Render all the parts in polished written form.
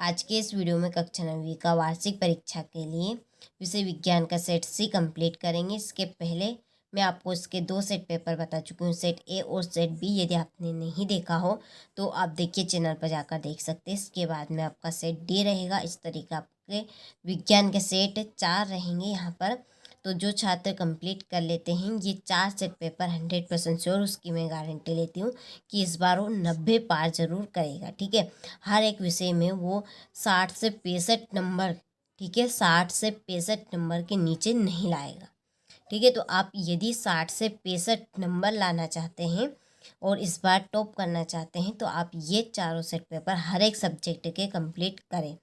आज के इस वीडियो में कक्षा 9वीं का वार्षिक परीक्षा के लिए विषय विज्ञान का सेट सी कंप्लीट करेंगे। इसके पहले मैं आपको इसके 2 सेट पेपर बता चुकी हूँ, सेट ए और सेट बी। यदि आपने नहीं देखा हो तो आप देखिए, चैनल पर जाकर देख सकते हैं। इसके बाद में आपका सेट डी रहेगा। इस तरीके आपके विज्ञान के सेट 4 रहेंगे यहाँ पर। तो जो छात्र कंप्लीट कर लेते हैं ये 4 सेट पेपर 100% श्योर, उसकी मैं गारंटी लेती हूँ कि इस बार वो 90 पार जरूर करेगा। ठीक है, हर एक विषय में वो 60 से 65 नंबर, ठीक है, 60 से 65 नंबर के नीचे नहीं लाएगा। ठीक है, तो आप यदि 60 से 65 नंबर लाना चाहते हैं और इस बार टॉप करना चाहते हैं तो आप ये चारों सेट पेपर हर एक सब्जेक्ट के कंप्लीट करें।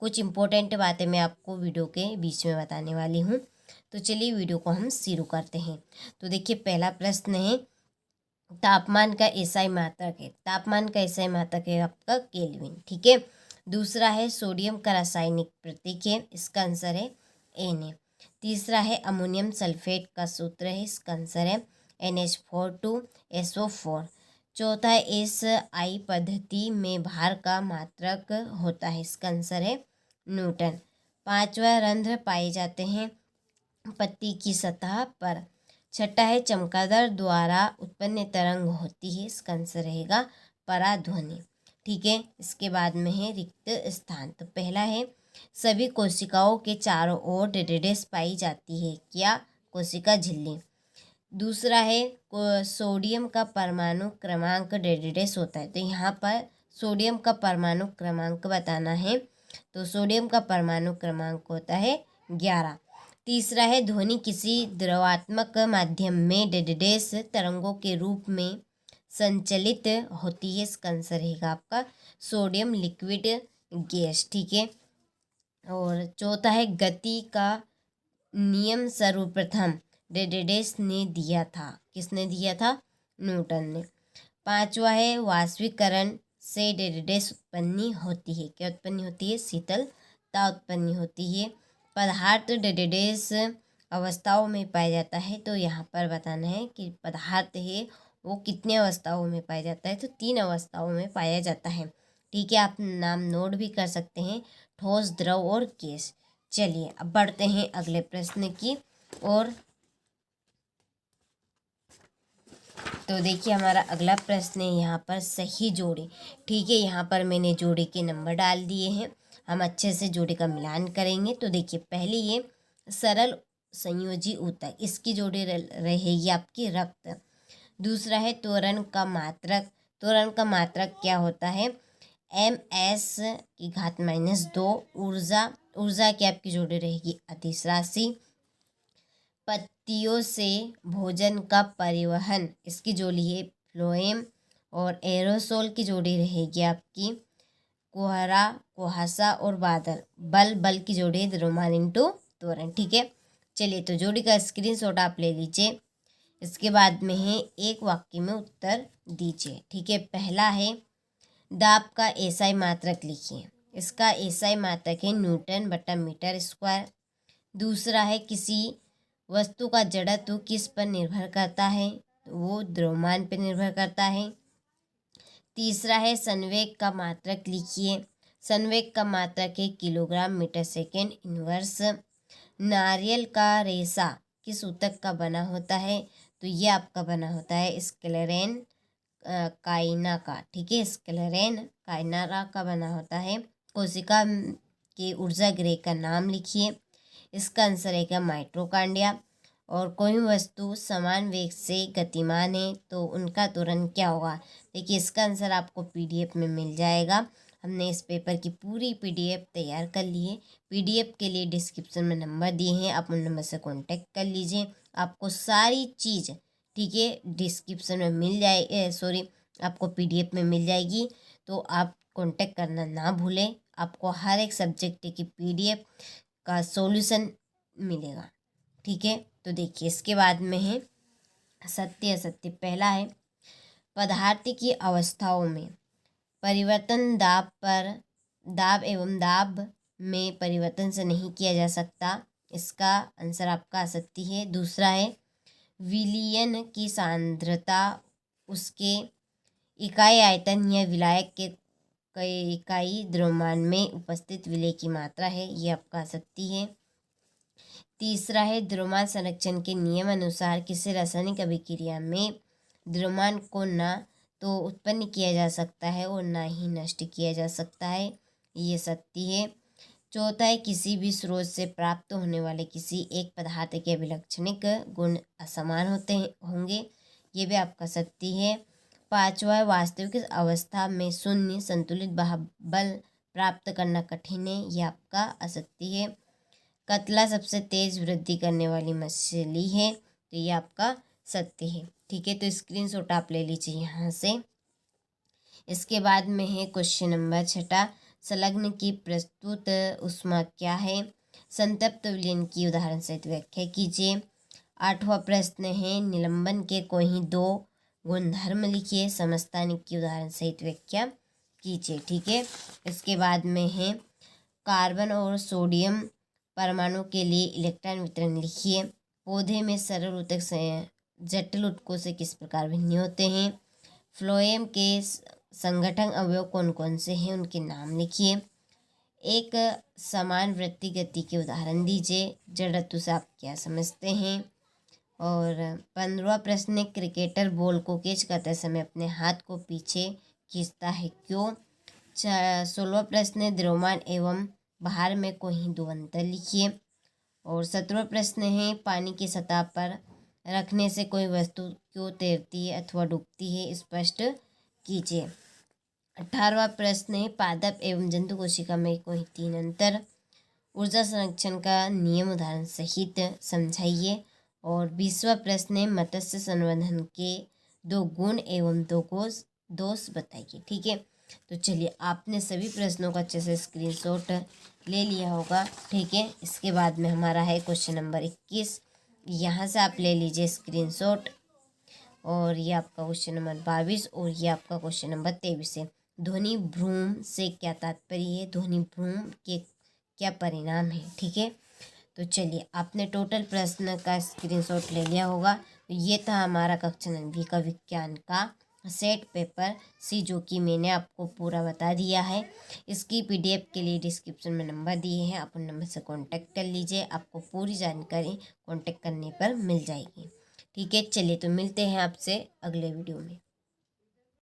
कुछ इंपॉर्टेंट बातें मैं आपको वीडियो के बीच में बताने वाली हूँ। तो चलिए वीडियो को हम शुरू करते हैं। तो देखिए, पहला प्रश्न है, तापमान का एसआई मात्रक है। तापमान का एसआई मात्रक है आपका केल्विन। ठीक है, दूसरा है सोडियम का रासायनिक प्रतीक है, इसका आंसर है Na। तीसरा है अमोनियम सल्फेट का सूत्र है, इसका आंसर है NH4 2SO4। चौथा है एसआई पद्धति में भार का मात्रक होता है, इसका आंसर है न्यूटन। पांचवा, रंध्र पाए जाते हैं पत्ती की सतह पर। छठा है चमगादड़ द्वारा उत्पन्न तरंग होती है, इसका आंसर रहेगा पराध्वनि। ठीक है, इसके बाद में है रिक्त स्थान। तो पहला है, सभी कोशिकाओं के चारों ओर डेडेडेस पाई जाती है, क्या? कोशिका झिल्ली। दूसरा है सोडियम का परमाणु क्रमांक डेडेडेस होता है। तो यहाँ पर सोडियम का परमाणु क्रमांक बताना है, तो सोडियम का परमाणु क्रमांक होता है 11। तीसरा है ध्वनि किसी द्रवात्मक माध्यम में डेडेडेस तरंगों के रूप में संचलित होती है, इसका आंसर रहेगा आपका सोडियम लिक्विड गैस। ठीक है, और चौथा है गति का नियम सर्वप्रथम डेडेडेस ने दिया था। किसने दिया था? न्यूटन ने। पांचवा है वाष्पीकरण से डेडेडेस उत्पन्न होती है, क्या उत्पन्न होती है? शीतलता उत्पन्न होती है। पदार्थ डेडेडेस अवस्थाओं में पाया जाता है, तो यहाँ पर बताना है कि पदार्थ है वो कितने अवस्थाओं में पाया जाता है, तो 3 अवस्थाओं में पाया जाता है। ठीक है, आप नाम नोट भी कर सकते हैं, ठोस, द्रव और गैस। चलिए अब बढ़ते हैं अगले प्रश्न की और। तो देखिए, हमारा अगला प्रश्न है यहाँ पर सही जोड़ी। ठीक है, यहाँ पर मैंने जोड़ी के नंबर डाल दिए हैं, हम अच्छे से जोड़ी का मिलान करेंगे। तो देखिए, पहली ये सरल संयोजी ऊतक, इसकी जोड़ी रहेगी आपकी रक्त। दूसरा है त्वरण का मात्रक। त्वरण का मात्रक क्या होता है? ms⁻²। ऊर्जा की आपकी जोड़ी रहेगी अदिश राशि। पत्तियों से भोजन का परिवहन, इसकी जोड़ी है फ्लोएम। और एरोसोल की जोड़ी रहेगी आपकी कोहरा, कुहासा और बादल। बल की जोड़ी है द्रव्यमान इंटू त्वरण। ठीक है, चलिए तो जोड़ी का स्क्रीनशॉट आप ले लीजिए। इसके बाद में है एक वाक्य में उत्तर दीजिए। ठीक है, पहला है दाब का एसआई मात्रक लिखिए। इसका एसआई मात्रक है न्यूटन बटा मीटर स्क्वायर। दूसरा है किसी वस्तु का जड़त्व किस पर निर्भर करता है, तो वो द्रव्यमान पर निर्भर करता है। तीसरा है संवेग का मात्रक लिखिए। संवेग का मात्रक है किलोग्राम मीटर सेकेंड इनवर्स। नारियल का रेशा किस ऊतक का बना होता है, तो ये आपका बना होता है स्क्लेरेन काइना का। ठीक है, स्क्लेरेन काइनारा का बना होता है। कोशिका के ऊर्जा गृह का नाम लिखिए, इसका आंसर है माइटोकॉन्ड्रिया। और कोई वस्तु समान वेग से गतिमान है तो उनका त्वरण क्या होगा? देखिए, इसका आंसर आपको पीडीएफ में मिल जाएगा। हमने इस पेपर की पूरी पीडीएफ तैयार कर ली है। पीडीएफ के लिए डिस्क्रिप्शन में नंबर दिए हैं, आप उन नंबर से कांटेक्ट कर लीजिए। आपको सारी चीज़, ठीक है, डिस्क्रिप्शन में मिल जाए, सॉरी, आपको पीडीएफ में मिल जाएगी। तो आप कांटेक्ट करना ना भूलें, आपको हर एक सब्जेक्ट की पीडीएफ का सॉल्यूशन मिलेगा। ठीक है, तो देखिए, इसके बाद में है सत्य असत्य। पहला है पदार्थ की अवस्थाओं में परिवर्तन दाब एवं दाब में परिवर्तन से नहीं किया जा सकता, इसका आंसर आपका असत्य है। दूसरा है विलयन की सांद्रता उसके इकाई आयतन या विलायक के कई इकाई द्रव्यमान में उपस्थित विलेय की मात्रा है, ये आपका आ सकती है। तीसरा है द्रव्यमान संरक्षण के नियम अनुसार किसी रासायनिक अभिक्रिया में द्रव्यमान को ना तो उत्पन्न किया जा सकता है और ना ही नष्ट किया जा सकता है, ये सत्य है। चौथा है किसी भी स्रोत से प्राप्त होने वाले किसी एक पदार्थ के अभिलक्षणिक गुण असमान होंगे, ये भी आपका सत्य है। पांचवा है वास्तविक अवस्था में शून्य संतुलित बल प्राप्त करना कठिन है, ये आपका असत्य है। कतला सबसे तेज वृद्धि करने वाली मछली है, तो ये आपका सत्य है। ठीक है, तो स्क्रीनशॉट आप ले लीजिए यहाँ से। इसके बाद में है क्वेश्चन नंबर 6, संलग्न की प्रस्तुत ऊष्मा क्या है? संतप्त विलयन की उदाहरण सहित व्याख्या कीजिए। 8वां प्रश्न है निलंबन के कोई 2 गुणधर्म लिखिए, समस्थानिक की उदाहरण सहित व्याख्या कीजिए। ठीक है, इसके बाद में है कार्बन और सोडियम परमाणु के लिए इलेक्ट्रॉन वितरण लिखिए। पौधे में सरल ऊतक से जटिल ऊतकों से किस प्रकार भिन्न होते हैं? फ्लोएम के संगठन अवयव कौन कौन से हैं, उनके नाम लिखिए। एक समान वृत्ति गति के उदाहरण दीजिए। जड़त्व से आप क्या समझते हैं? और 15वां प्रश्न है क्रिकेटर बॉल को कैच करते समय अपने हाथ को पीछे खींचता है, क्यों? 16वां प्रश्न है द्रव्यमान एवं भार में कोई 2 अंतर लिखिए। और 17वां प्रश्न है पानी की सतह पर रखने से कोई वस्तु क्यों तैरती है अथवा डूबती है, स्पष्ट कीजिए। 18वां प्रश्न है पादप एवं जंतु कोशिका में कोई 3 अंतर। ऊर्जा संरक्षण का नियम उदाहरण सहित समझाइए। और 20वां प्रश्न है मत्स्य संवर्धन के 2 गुण एवं 2 दोष बताइए। ठीक है, तो चलिए आपने सभी प्रश्नों का अच्छे से स्क्रीनशॉट ले लिया होगा। ठीक है, इसके बाद में हमारा है क्वेश्चन नंबर 21, यहाँ से आप ले लीजिए स्क्रीनशॉट। और ये आपका क्वेश्चन नंबर 22 और ये आपका क्वेश्चन नंबर 23 है। ध्वनि भ्रूण से क्या तात्पर्य है? ध्वनि भ्रूण के क्या परिणाम है? ठीक है, तो चलिए आपने टोटल प्रश्न का स्क्रीनशॉट ले लिया होगा। तो ये था हमारा कक्षा 9वीं का विज्ञान का सेट पेपर सी, जो कि मैंने आपको पूरा बता दिया है। इसकी PDF के लिए डिस्क्रिप्शन में नंबर दिए हैं, आप उन नंबर से कांटेक्ट कर लीजिए, आपको पूरी जानकारी कांटेक्ट करने पर मिल जाएगी। ठीक है, चलिए तो मिलते हैं आपसे अगले वीडियो में।